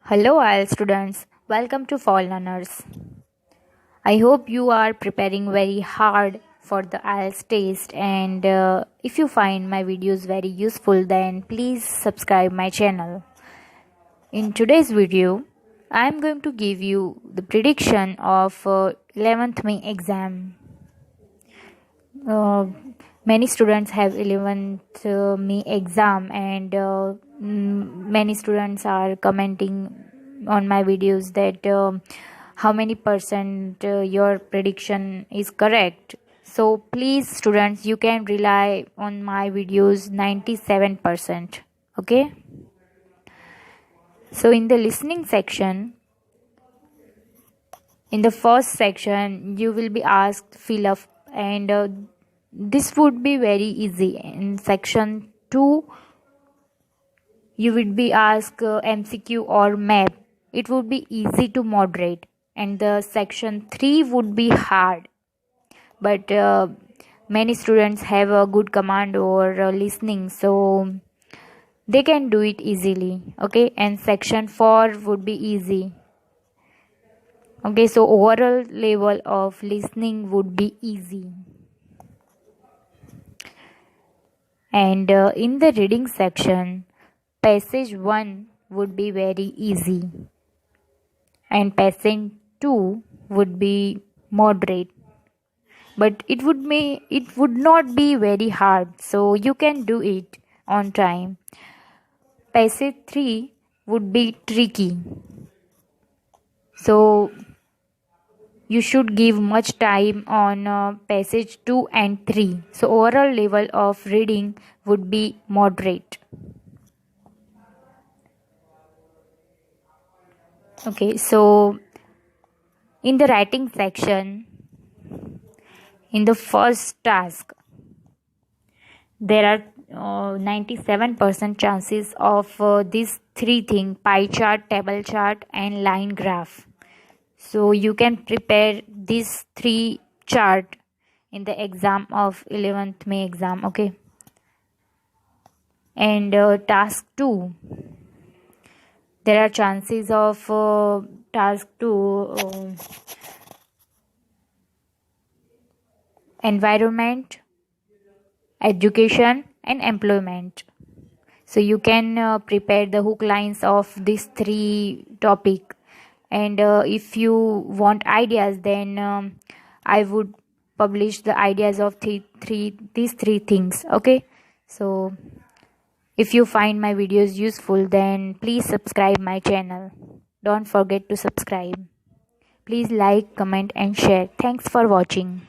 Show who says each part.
Speaker 1: Hello, IELTS students. Welcome to Fall Learners. I hope you are preparing very hard for the IELTS test, and if you find my videos very useful, then please subscribe my channel. In today's video, I am going to give you the prediction of 11th May exam. Many students have 11th May exam, and many students are commenting on my videos that how many percent your prediction is correct. So please students, you can rely on my videos 97%. Okay, so in the listening section, in the first section you will be asked fill up, and this would be very easy. In section 2 you would be asked MCQ or map. It would be easy to moderate, and the section 3 would be hard, but many students have a good command or listening, so they can do it easily. Okay, and section 4 would be easy. Okay, so overall level of listening would be easy. And in the reading section, passage 1 would be very easy, and passage 2 would be moderate, but it would not be very hard, so you can do it on time. Passage 3 would be tricky, so you should give much time on passage 2 and 3. So overall level of reading would be moderate. Okay, so in the writing section, in the first task, there are 97% chances of these three things: pie chart, table chart, and line graph. So you can prepare these three chart in the exam of 11th May exam. Okay, and task 2, there are chances of task 2 environment, education, and employment. So you can prepare the hook lines of these three topic, and if you want ideas, then I would publish the ideas of these three things. Okay, so if you find my videos useful, then please subscribe my channel. Don't forget to subscribe. Please like, comment, and share. Thanks for watching.